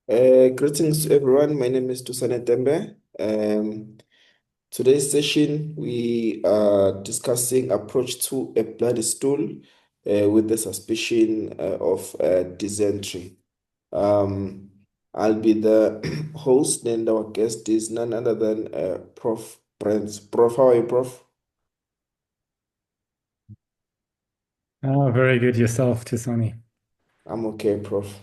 Greetings to everyone. My name is Tusane Tembe. Today's session, we are discussing approach to a blood stool with the suspicion of dysentery. Um, I'll be the host, and our guest is none other than Prof Brand. Prof, how are you, Prof? Oh, very good yourself, Tisani. I'm okay, Prof.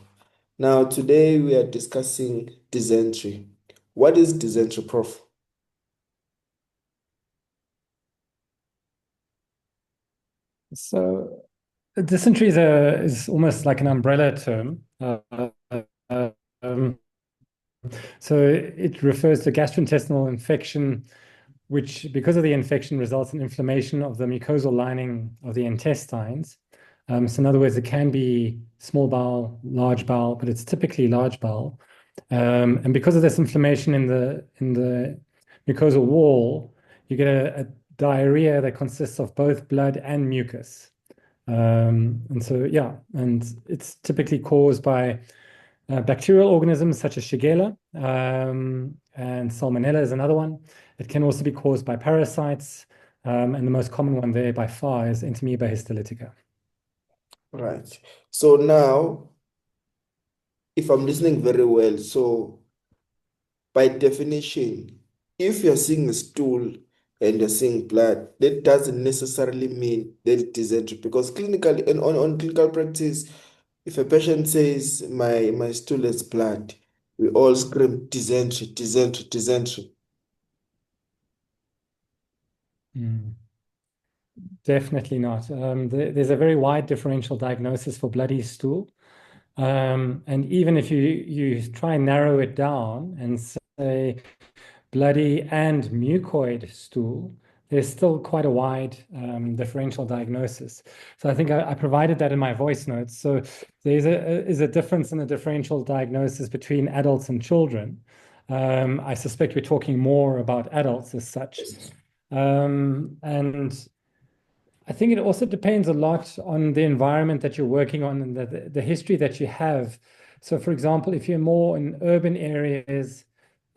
Now, today we are discussing dysentery. What is dysentery, Prof? So dysentery is almost like an umbrella term. Uh, um, so it refers to gastrointestinal infection, which, because of the infection, results in inflammation of the mucosal lining of the intestines. So in other words, it can be small bowel, large bowel, but it's typically large bowel. And because of this inflammation in the mucosal wall, you get a diarrhea that consists of both blood and mucus. And so, yeah, and it's typically caused by bacterial organisms such as Shigella, and Salmonella is another one. It can also be caused by parasites, and the most common one there by far is Entamoeba histolytica. Right. So now, if I'm listening very well, so by definition, if you're seeing a stool and you're seeing blood, that doesn't necessarily mean that it is entry because clinically and on clinical practice, if a patient says my stool is blood, we all scream dysentery, dysentery, dysentery. Mm. Definitely not. There's a very wide differential diagnosis for bloody stool. And even if you try and narrow it down and say bloody and mucoid stool, there's still quite a wide differential diagnosis. So I think I provided that in my voice notes. So is a difference in the differential diagnosis between adults and children. I suspect we're talking more about adults as such. And I think it also depends a lot on the environment that you're working on and the history that you have. So, for example, if you're more in urban areas,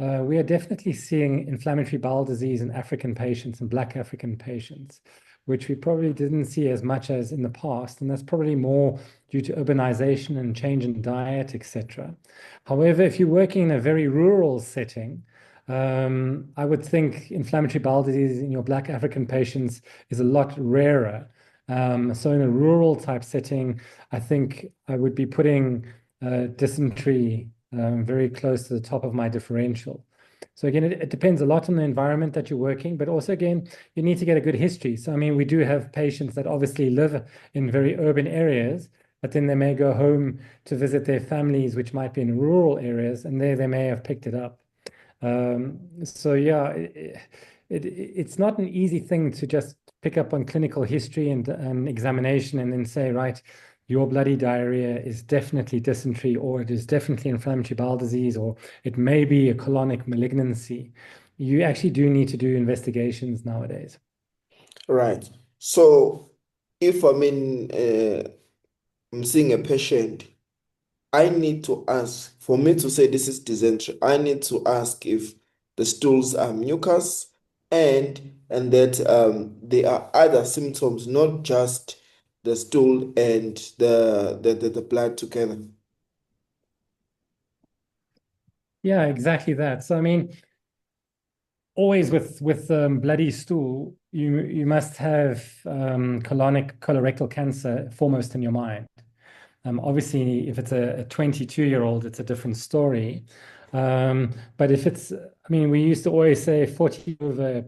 we are definitely seeing inflammatory bowel disease in African patients and Black African patients, which we probably didn't see as much as in the past. And that's probably more due to urbanization and change in diet, etc. However, if you're working in a very rural setting, I would think inflammatory bowel disease in your Black African patients is a lot rarer. So in a rural type setting, I think I would be putting dysentery very close to the top of my differential. So again, it depends a lot on the environment that you're working, but also again, you need to get a good history. So I mean, we do have patients that obviously live in very urban areas, but then they may go home to visit their families, which might be in rural areas, and there they may have picked it up. So yeah, it's not an easy thing to just pick up on clinical history and examination and then say, right, your bloody diarrhea is definitely dysentery, or it is definitely inflammatory bowel disease, or it may be a colonic malignancy. You actually do need to do investigations nowadays. Right. So if I'm seeing a patient, I need to ask, for me to say this is dysentery, I need to ask if the stools are mucus and that there are other symptoms, not just the stool and the blood together. Yeah, exactly that. So I mean, always with bloody stool, you must have colonic colorectal cancer foremost in your mind. Obviously, if it's a 22-year-old, it's a different story. But if it's, I mean, we used to always say 40 over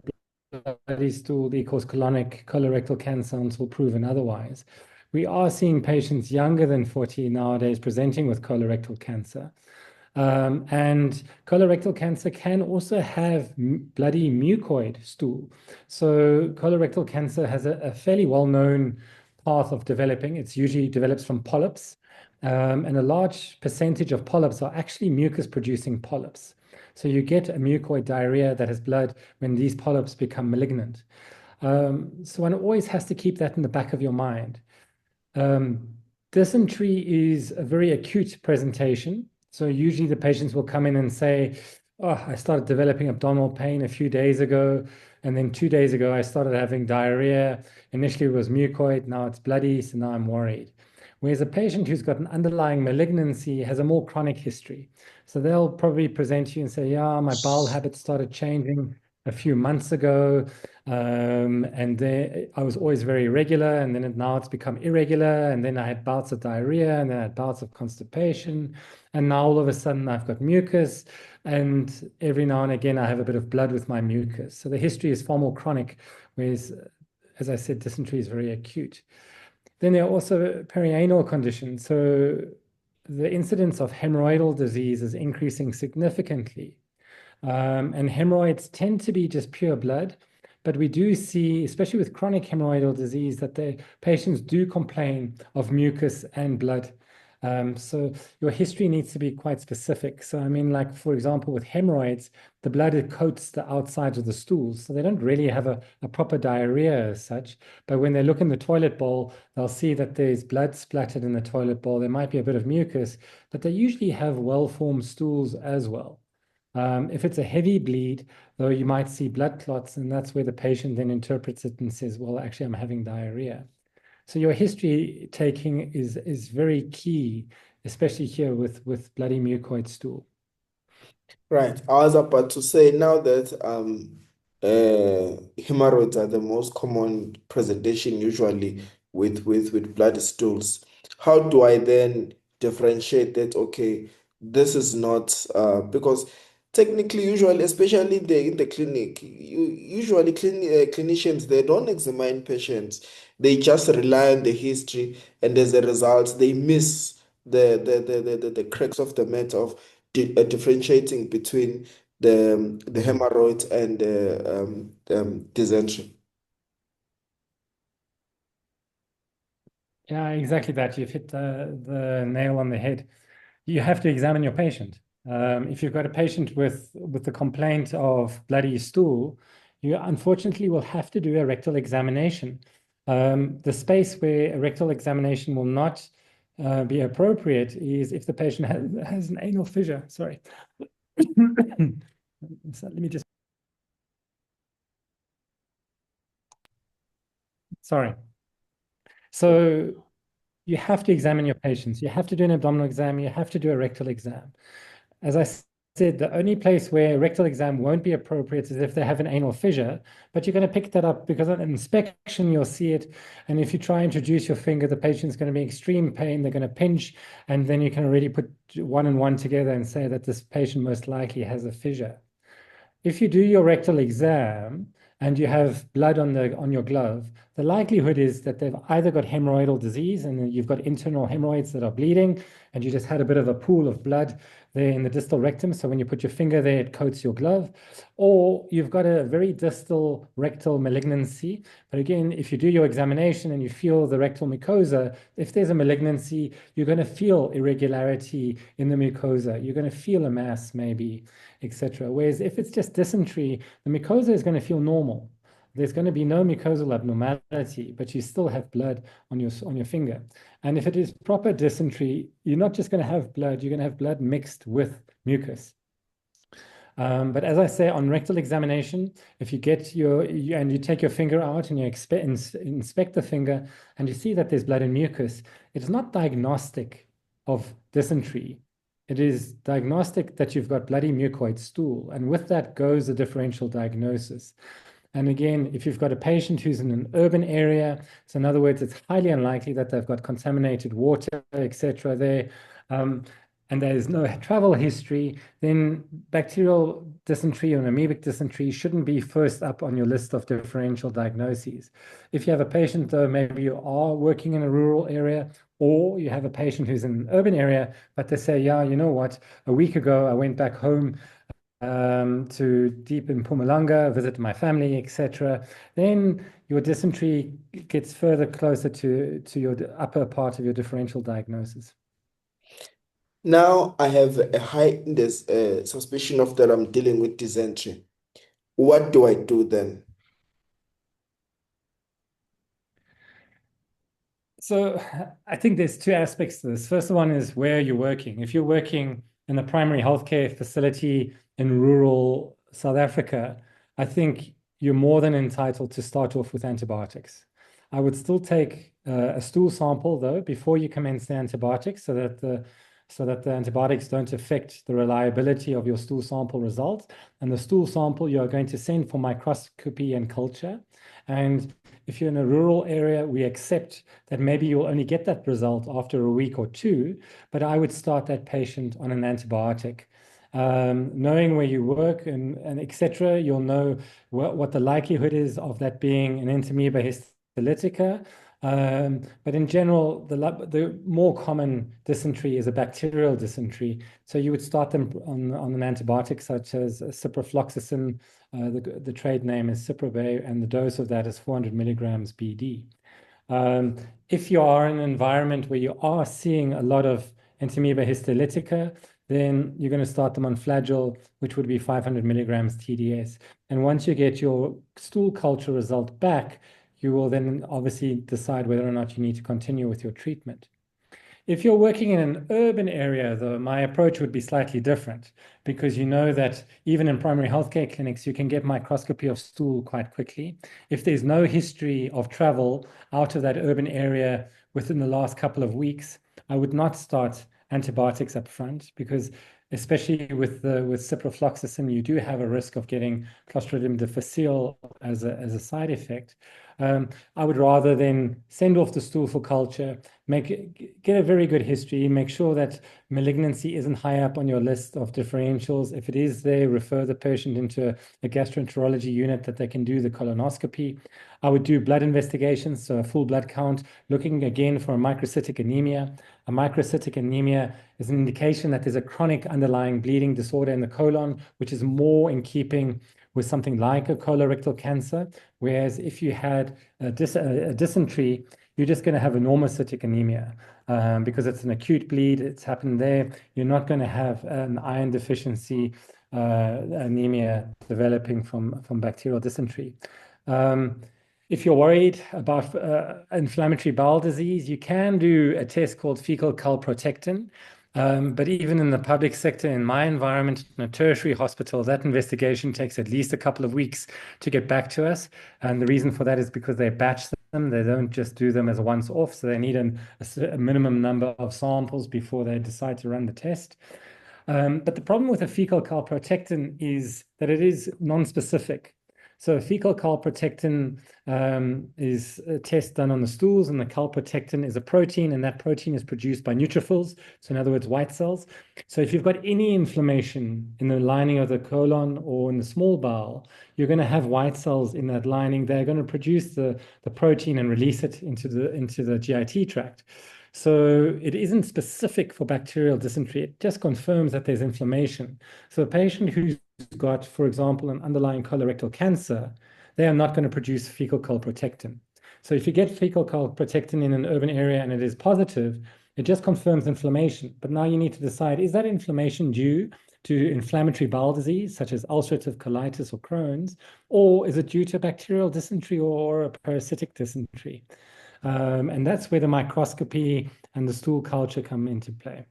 bloody stool equals colonic colorectal cancer until proven otherwise. We are seeing patients younger than 40 nowadays presenting with colorectal cancer. And colorectal cancer can also have bloody mucoid stool. So colorectal cancer has a fairly well-known path of developing. It's usually develops from polyps, and a large percentage of polyps are actually mucus-producing polyps. So you get a mucoid diarrhea that has blood when these polyps become malignant. So one always has to keep that in the back of your mind. Um, Dysentery is a very acute presentation. So usually the patients will come in and say, "Oh, I started developing abdominal pain a few days ago, and then 2 days ago I started having diarrhea. Initially it was mucoid, now it's bloody, so now I'm worried." Whereas a patient who's got an underlying malignancy has a more chronic history. So they'll probably present to you and say, "Yeah, my bowel habits started changing a few months ago. And then I was always very regular, and then now it's become irregular. And then I had bouts of diarrhea, and then I had bouts of constipation. And now all of a sudden I've got mucus, and every now and again I have a bit of blood with my mucus." So the history is far more chronic, whereas, as I said, dysentery is very acute. Then there are also perianal conditions. So the incidence of hemorrhoidal disease is increasing significantly. And hemorrhoids tend to be just pure blood, but we do see, especially with chronic hemorrhoidal disease, that the patients do complain of mucus and blood. So your history needs to be quite specific. So I mean, like for example, with hemorrhoids, the blood it coats the outsides of the stools, so they don't really have a proper diarrhea as such. But when they look in the toilet bowl, they'll see that there's blood splattered in the toilet bowl. There might be a bit of mucus, but they usually have well-formed stools as well. If it's a heavy bleed, though, you might see blood clots, and that's where the patient then interprets it and says, "Well, actually, I'm having diarrhea." So your history taking is very key, especially here with bloody mucoid stool. Right. I was about to say now that hemorrhoids are the most common presentation usually with blood stools. How do I then differentiate that? Okay, this is not because technically, usually, especially in the clinic, usually clinicians they don't examine patients. They just rely on the history, and as a result, they miss the crux of the matter of differentiating between the hemorrhoids and dysentery. Yeah, exactly that. You've hit the nail on the head. You have to examine your patient. If you've got a patient with the complaint of bloody stool, you unfortunately will have to do a rectal examination. The space where a rectal examination will not be appropriate is if the patient has an anal fissure. Sorry. So let me just, sorry. So you have to examine your patients. You have to do an abdominal exam. You have to do a rectal exam. As I said, the only place where rectal exam won't be appropriate is if they have an anal fissure, but you're going to pick that up because on inspection, you'll see it. And if you try and introduce your finger, the patient's going to be in extreme pain. They're going to pinch, and then you can already put one and one together and say that this patient most likely has a fissure. If you do your rectal exam and you have blood on your glove, the likelihood is that they've either got hemorrhoidal disease and you've got internal hemorrhoids that are bleeding, and you just had a bit of a pool of blood there in the distal rectum. So when you put your finger there, it coats your glove, or you've got a very distal rectal malignancy. But again, if you do your examination and you feel the rectal mucosa, if there's a malignancy, you're going to feel irregularity in the mucosa. You're going to feel a mass maybe, etc. Whereas if it's just dysentery, the mucosa is going to feel normal. There's going to be no mucosal abnormality, but you still have blood on your finger. And if it is proper dysentery, you're not just going to have blood, you're going to have blood mixed with mucus. But as I say, on rectal examination, if you get and you take your finger out and you inspect the finger and you see that there's blood and mucus, it's not diagnostic of dysentery. It is diagnostic that you've got bloody mucoid stool. And with that goes the differential diagnosis. And again, if you've got a patient who's in an urban area, so in other words, it's highly unlikely that they've got contaminated water, etc. there, and there's no travel history, then bacterial dysentery or amoebic dysentery shouldn't be first up on your list of differential diagnoses. If you have a patient, though, maybe you are working in a rural area, or you have a patient who's in an urban area, but they say, "Yeah, you know what? A week ago, I went back home to deep in Mpumalanga, visit my family, etc." Then your dysentery gets further closer to your upper part of your differential diagnosis. Now I have a high suspicion of that I'm dealing with dysentery. What do I do then? So I think there's two aspects to this. First one is where you're working. If you're working in a primary healthcare facility in rural South Africa, I think you're more than entitled to start off with antibiotics. I would still take a stool sample though before you commence the antibiotics so that the antibiotics don't affect the reliability of your stool sample results. And the stool sample you are going to send for microscopy and culture. And if you're in a rural area, we accept that maybe you'll only get that result after a week or two, but I would start that patient on an antibiotic. Knowing where you work and etc., you'll know what the likelihood is of that being an Entamoeba histolytica. But in general, the more common dysentery is a bacterial dysentery. So you would start them on an antibiotic such as ciprofloxacin. The trade name is Ciprobay, and the dose of that is 400 milligrams BD. If you are in an environment where you are seeing a lot of Entamoeba histolytica, then you're going to start them on flagyl, which would be 500 milligrams TDS. And once you get your stool culture result back, you will then obviously decide whether or not you need to continue with your treatment. If you're working in an urban area, though, my approach would be slightly different because you know that even in primary healthcare clinics, you can get microscopy of stool quite quickly. If there's no history of travel out of that urban area within the last couple of weeks, I would not start antibiotics up front because especially with ciprofloxacin, you do have a risk of getting Clostridium difficile as a side effect. I would rather then send off the stool for culture, get a very good history, make sure that malignancy isn't high up on your list of differentials. If it is there, refer the patient into a gastroenterology unit that they can do the colonoscopy. I would do blood investigations, so a full blood count, looking again for a microcytic anemia. A microcytic anemia is an indication that there's a chronic underlying bleeding disorder in the colon, which is more in keeping with something like a colorectal cancer. Whereas if you had a dysentery, you're just going to have a normocytic anemia because it's an acute bleed. It's happened there. You're not going to have an iron deficiency anemia developing from bacterial dysentery. If you're worried about inflammatory bowel disease, you can do a test called fecal calprotectin. But even in the public sector, in my environment, in a tertiary hospital, that investigation takes at least a couple of weeks to get back to us. And the reason for that is because they batch them. They don't just do them as a once off. So they need a minimum number of samples before they decide to run the test. But the problem with a fecal calprotectin is that it is non-specific. So fecal calprotectin is a test done on the stools, and the calprotectin is a protein, and that protein is produced by neutrophils. So in other words, white cells. So if you've got any inflammation in the lining of the colon or in the small bowel, you're going to have white cells in that lining. They're going to produce the protein and release it into the GIT tract. So it isn't specific for bacterial dysentery. It just confirms that there's inflammation. So a patient who's got, for example, an underlying colorectal cancer, they are not going to produce fecal calprotectin. So if you get fecal calprotectin in an urban area and it is positive, it just confirms inflammation. But now you need to decide, is that inflammation due to inflammatory bowel disease, such as ulcerative colitis or Crohn's, or is it due to bacterial dysentery or a parasitic dysentery? And that's where the microscopy and the stool culture come into play.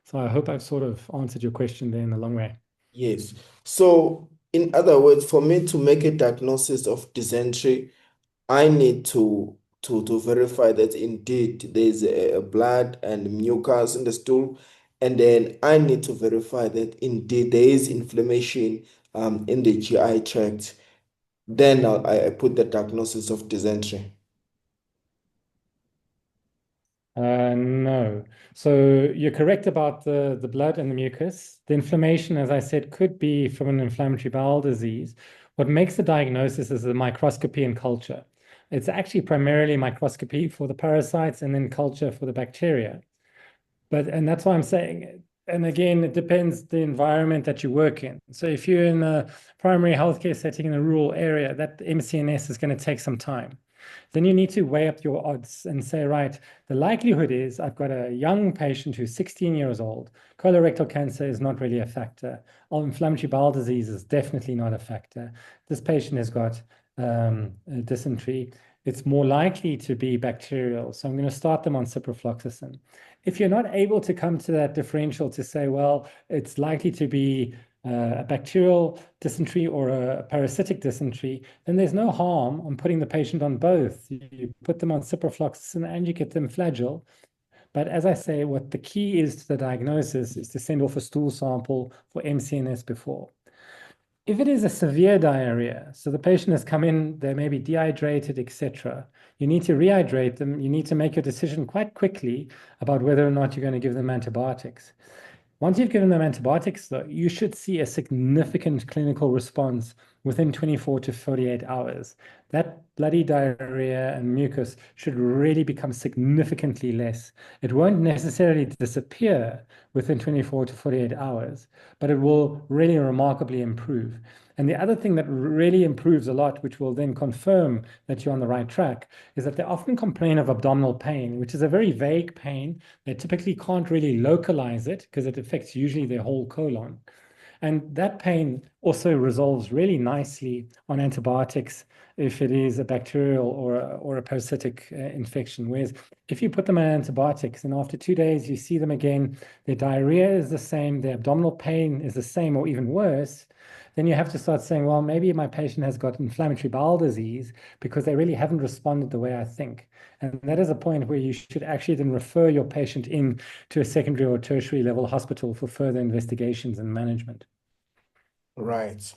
So I hope I've sort of answered your question there in a long way. Yes. So, in other words, for me to make a diagnosis of dysentery, I need to verify that indeed there's a blood and mucus in the stool, and then I need to verify that indeed there is inflammation in the GI tract. Then I put the diagnosis of dysentery. No. So you're correct about the blood and the mucus. The inflammation, as I said, could be from an inflammatory bowel disease. What makes the diagnosis is the microscopy and culture. It's actually primarily microscopy for the parasites and then culture for the bacteria. And that's why I'm saying, and again, it depends the environment that you work in. So if you're in a primary healthcare setting in a rural area, that MCNS is going to take some time. Then you need to weigh up your odds and say, right, the likelihood is I've got a young patient who's 16 years old. Colorectal cancer is not really a factor. Inflammatory bowel disease is definitely not a factor. This patient has got dysentery. It's more likely to be bacterial. So I'm going to start them on ciprofloxacin. If you're not able to come to that differential to say, well, it's likely to be a bacterial dysentery or a parasitic dysentery, then there's no harm on putting the patient on both. You put them on ciprofloxacin and you get them flagyl. But as I say, what the key is to the diagnosis is to send off a stool sample for MCNS before. If it is a severe diarrhea, so the patient has come in, they may be dehydrated, etc., you need to rehydrate them. You need to make your decision quite quickly about whether or not you're going to give them antibiotics. Once you've given them antibiotics, though, you should see a significant clinical response within 24 to 48 hours. That bloody diarrhea and mucus should really become significantly less. It won't necessarily disappear within 24 to 48 hours, but it will really remarkably improve. And the other thing that really improves a lot, which will then confirm that you're on the right track, is that they often complain of abdominal pain, which is a very vague pain. They typically can't really localize it because it affects usually their whole colon. And that pain also resolves really nicely on antibiotics if it is a bacterial or a parasitic infection. Whereas if you put them on antibiotics and after 2 days you see them again, their diarrhea is the same, their abdominal pain is the same or even worse, then you have to start saying, well, maybe my patient has got inflammatory bowel disease because they really haven't responded the way I think. And that is a point where you should actually then refer your patient in to a secondary or tertiary level hospital for further investigations and management. Right.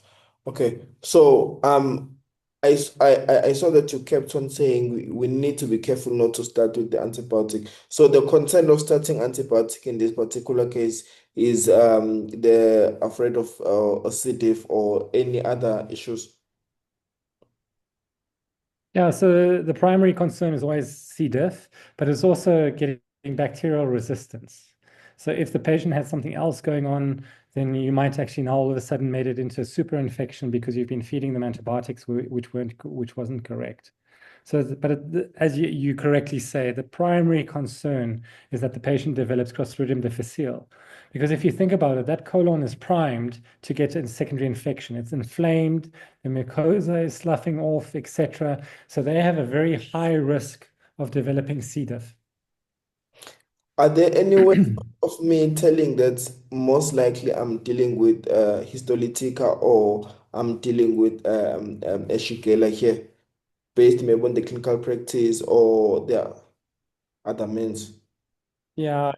Okay. So I saw that you kept on saying we need to be careful not to start with the antibiotic. So the concern of starting antibiotic in this particular case is they're afraid of a C. diff or any other issues. Yeah, so the primary concern is always C. diff, but it's also getting bacterial resistance. So if the patient has something else going on, then you might actually now all of a sudden made it into a super infection because you've been feeding them antibiotics which wasn't correct. So, as you correctly say, the primary concern is that the patient develops Clostridium difficile. Because if you think about it, that colon is primed to get a secondary infection. It's inflamed, the mucosa is sloughing off, etc. So they have a very high risk of developing C. diff. Are there any ways of me telling that most likely I'm dealing with histolytica or I'm dealing with a Shigella here, based maybe on the clinical practice or the other means? Yeah,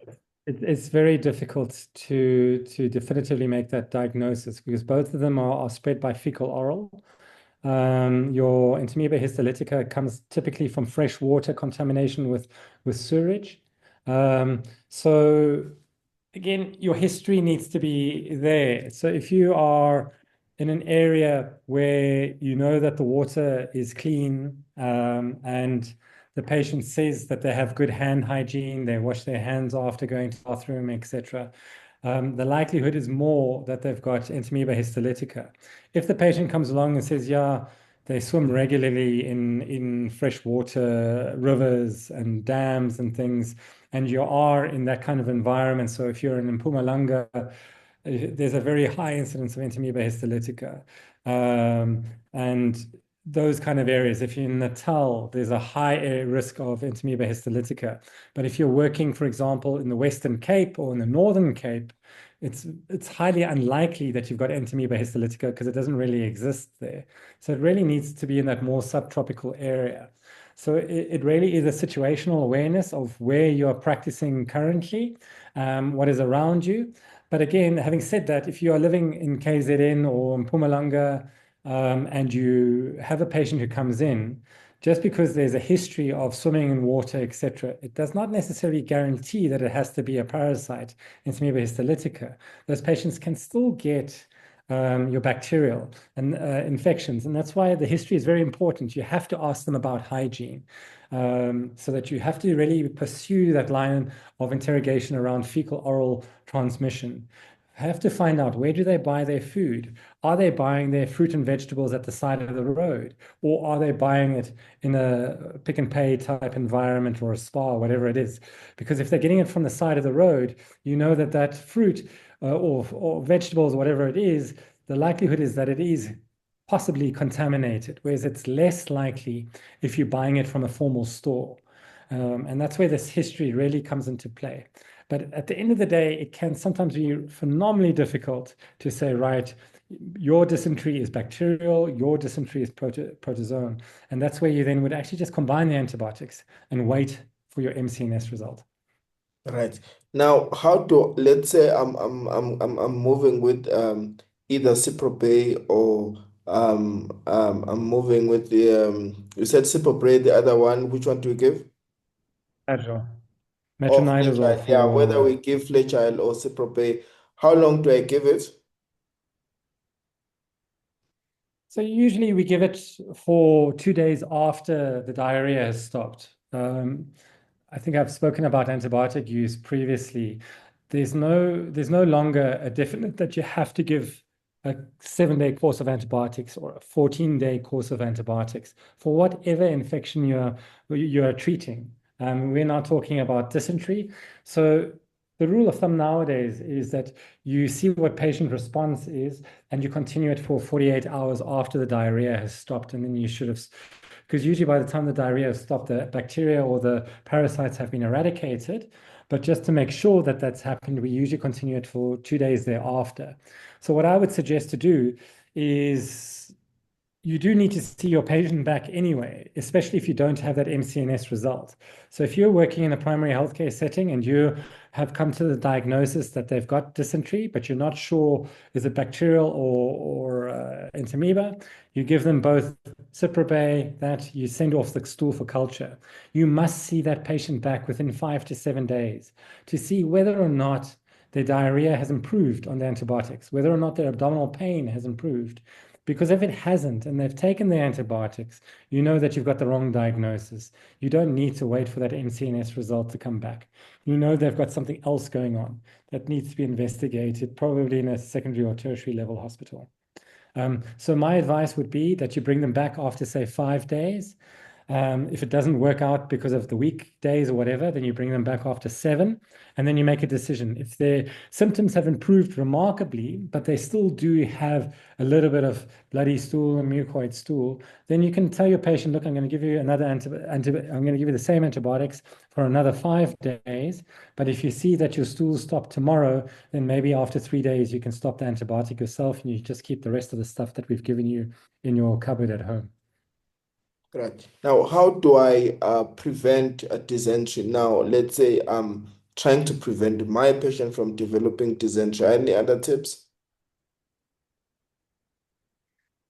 it's very difficult to definitively make that diagnosis because both of them are spread by fecal oral. Your Entamoeba histolytica comes typically from fresh water contamination with sewage. So again, your history needs to be there. So if you are in an area where you know that the water is clean, and the patient says that they have good hand hygiene, they wash their hands after going to the bathroom, etc., the likelihood is more that they've got Entamoeba histolytica. If the patient comes along and says, yeah, they swim regularly in freshwater rivers and dams and things, and you are in that kind of environment. So if you're in Mpumalanga, there's a very high incidence of Entamoeba histolytica. And those kind of areas, if you're in Natal, there's a high risk of Entamoeba histolytica. But if you're working, for example, in the Western Cape or in the Northern Cape, it's highly unlikely that you've got Entamoeba histolytica because it doesn't really exist there. So it really needs to be in that more subtropical area. So it really is a situational awareness of where you are practicing currently, what is around you. But again, having said that, if you are living in KZN or in Mpumalanga, and you have a patient who comes in, just because there's a history of swimming in water, etc., it does not necessarily guarantee that it has to be a parasite, Entamoeba histolytica. Those patients can still get your bacterial and infections. And that's why the history is very important. You have to ask them about hygiene, so that you have to really pursue that line of interrogation around fecal oral transmission. Have to find out, where do they buy their food? Are they buying their fruit and vegetables at the side of the road? Or are they buying it in a pick and pay type environment or a spa, whatever it is? Because if they're getting it from the side of the road, you know that that fruit or vegetables, whatever it is, the likelihood is that it is possibly contaminated, whereas it's less likely if you're buying it from a formal store. And that's where this history really comes into play. But at the end of the day, it can sometimes be phenomenally difficult to say, right, your dysentery is bacterial, your dysentery is protozoan. And that's where you then would actually just combine the antibiotics and wait for your MCNS result. Right. Now, how to, let's say I'm moving with either Ciprobay or I'm moving with the you said Ciprobay, the other one, which one do we give? Agile. Or Metronidazole Fletchile, yeah, whether for. we give Fletchile or Ciprobay, how long do I give it? So usually we give it for 2 days after the diarrhea has stopped. I think I've spoken about antibiotic use previously. There's no longer a definite that you have to give a 7-day course of antibiotics or a 14-day course of antibiotics for whatever infection you're treating. We're not talking about dysentery. So the rule of thumb nowadays is that you see what patient response is and you continue it for 48 hours after the diarrhea has stopped, and then you should have, because usually by the time the diarrhea has stopped, the bacteria or the parasites have been eradicated. But just to make sure that that's happened, we usually continue it for 2 days thereafter. So what I would suggest to do is you do need to see your patient back anyway, especially if you don't have that MCNS result. So if you're working in a primary healthcare setting and you have come to the diagnosis that they've got dysentery, but you're not sure is it bacterial or entamoeba, you give them both Ciprobay, that you send off the stool for culture. You must see that patient back within 5 to 7 days to see whether or not their diarrhea has improved on the antibiotics, whether or not their abdominal pain has improved. Because if it hasn't and they've taken the antibiotics, you know that you've got the wrong diagnosis. You don't need to wait for that MCNS result to come back. You know they've got something else going on that needs to be investigated, probably in a secondary or tertiary level hospital. So my advice would be that you bring them back after, say, 5 days. If it doesn't work out because of the weekdays or whatever, then you bring them back after 7, and then you make a decision. If their symptoms have improved remarkably, but they still do have a little bit of bloody stool and mucoid stool, then you can tell your patient, look, I'm going to give you I'm going to give you the same antibiotics for another 5 days. But if you see that your stool stopped tomorrow, then maybe after 3 days you can stop the antibiotic yourself, and you just keep the rest of the stuff that we've given you in your cupboard at home. Right. Now, how do I prevent a dysentery? Now, let's say I'm trying to prevent my patient from developing dysentery. Any other tips?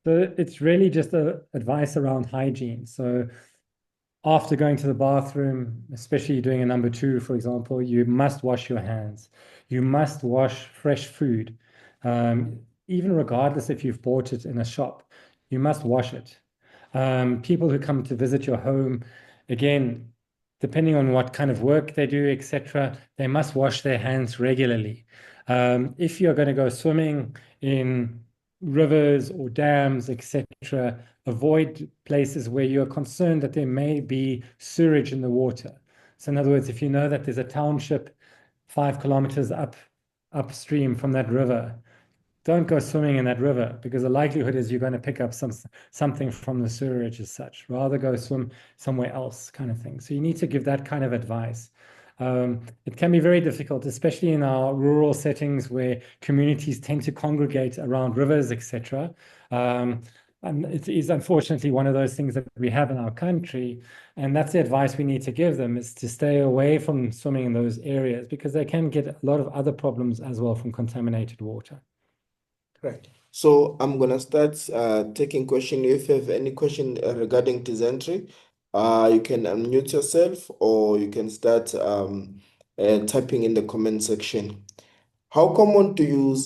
So it's really just a advice around hygiene. So after going to the bathroom, especially doing a number two, for example, you must wash your hands. You must wash fresh food, even regardless if you've bought it in a shop. You must wash it. People who come to visit your home, again, depending on what kind of work they do, etc., they must wash their hands regularly. If you're going to go swimming in rivers or dams, etc., avoid places where you're concerned that there may be sewage in the water. So, in other words, if you know that there's a township 5 kilometers upstream from that river, don't go swimming in that river, because the likelihood is you're going to pick up something from the sewerage as such. Rather go swim somewhere else, kind of thing. So you need to give that kind of advice. It can be very difficult, especially in our rural settings where communities tend to congregate around rivers, etc. And it is unfortunately one of those things that we have in our country. And that's the advice we need to give them, is to stay away from swimming in those areas, because they can get a lot of other problems as well from contaminated water. Right. So I'm gonna start taking question. If you have any question regarding dysentery, you can unmute yourself or you can start typing in the comment section. How common do you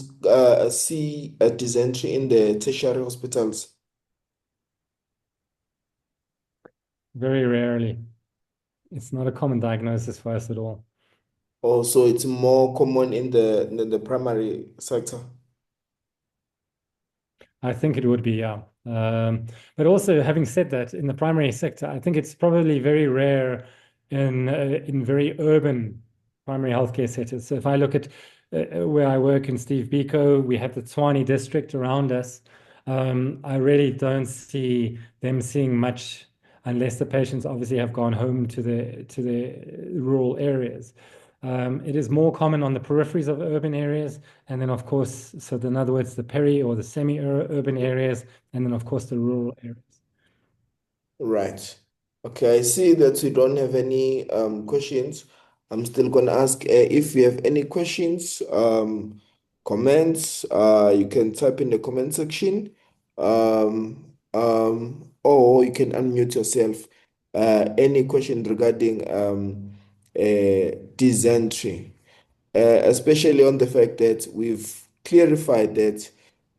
see a dysentery in the tertiary hospitals? Very rarely. It's not a common diagnosis for us at all. Also, it's more common in the primary sector. I think it would be, yeah. But also, having said that, in the primary sector, I think it's probably very rare in very urban primary healthcare settings. So if I look at where I work in Steve Biko, we have the Tshwane district around us. I really don't see them seeing much unless the patients obviously have gone home to the rural areas. It is more common on the peripheries of urban areas, and then of course, so in other words, the peri or the semi-urban areas, and then of course the rural areas. Right. Okay, I see that you don't have any questions. I'm still going to ask if you have any questions, comments, you can type in the comment section, or you can unmute yourself. Any question regarding dysentery, especially on the fact that we've clarified that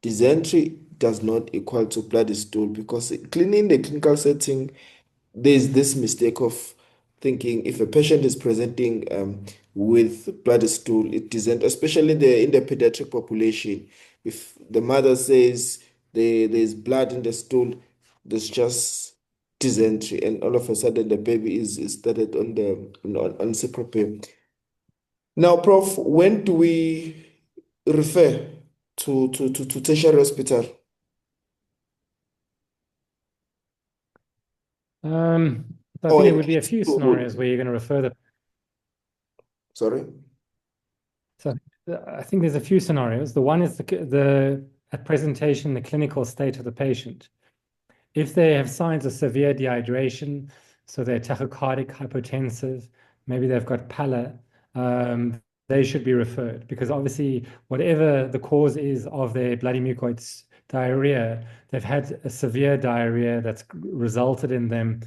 dysentery does not equal to bloody stool, because cleaning the clinical setting, there's this mistake of thinking if a patient is presenting with bloody stool, it isn't, especially in the pediatric population. If the mother says there's blood in the stool, there's just dysentery, and all of a sudden the baby is started on the on CPRP. Now, Prof, when do we refer to tertiary hospital? So I Or think it at would be a least few scenarios where you're going to refer the. sorry? So I think there's a few scenarios. The one is the at presentation, the clinical state of the patient. If they have signs of severe dehydration, so they're tachycardic, hypotensive, maybe they've got pallor, they should be referred, because obviously whatever the cause is of their bloody mucoid diarrhea, they've had a severe diarrhea that's resulted in them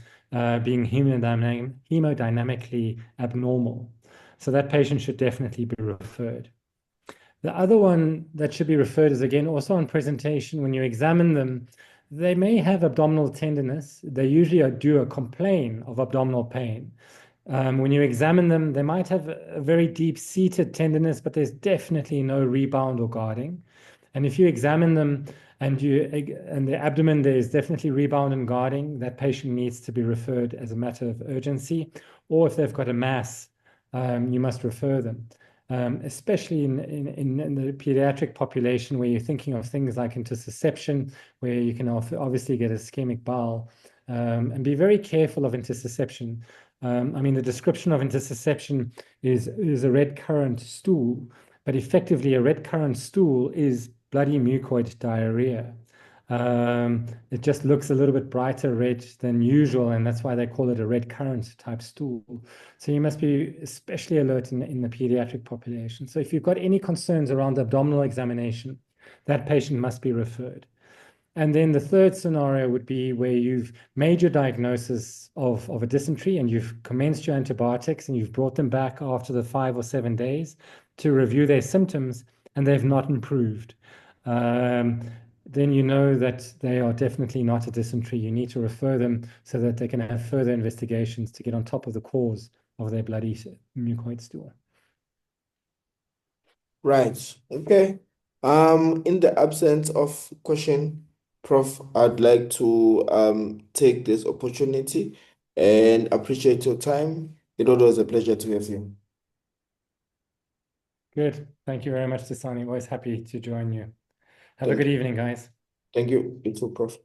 being hemodynamically abnormal. So that patient should definitely be referred. The other one that should be referred is again also on presentation. When you examine them, they may have abdominal tenderness. They usually do a complain of abdominal pain. When you examine them, they might have a very deep-seated tenderness, but there's definitely no rebound or guarding. And if you examine them and the abdomen, there's definitely rebound and guarding, that patient needs to be referred as a matter of urgency. Or if they've got a mass, you must refer them. Especially in the pediatric population, where you're thinking of things like intussusception, where you can obviously get ischemic bowel, and be very careful of intussusception. I mean, the description of intussusception is a red currant stool, but effectively a red currant stool is bloody mucoid diarrhea. It just looks a little bit brighter red than usual, and that's why they call it a red currant type stool. So you must be especially alert in the pediatric population. So if you've got any concerns around the abdominal examination, that patient must be referred. And then the third scenario would be where you've made your diagnosis of a dysentery and you've commenced your antibiotics and you've brought them back after the 5 or 7 days to review their symptoms and they've not improved. Then you know that they are definitely not a dysentery. You need to refer them so that they can have further investigations to get on top of the cause of their bloody mucoid stool. Right. Okay. In the absence of question, Prof, I'd like to take this opportunity and appreciate your time. It was always a pleasure to have you. Good. Thank you very much, Tisani. Always happy to join you. Have a Thank good you. evening, guys. Thank you. You too, Prof.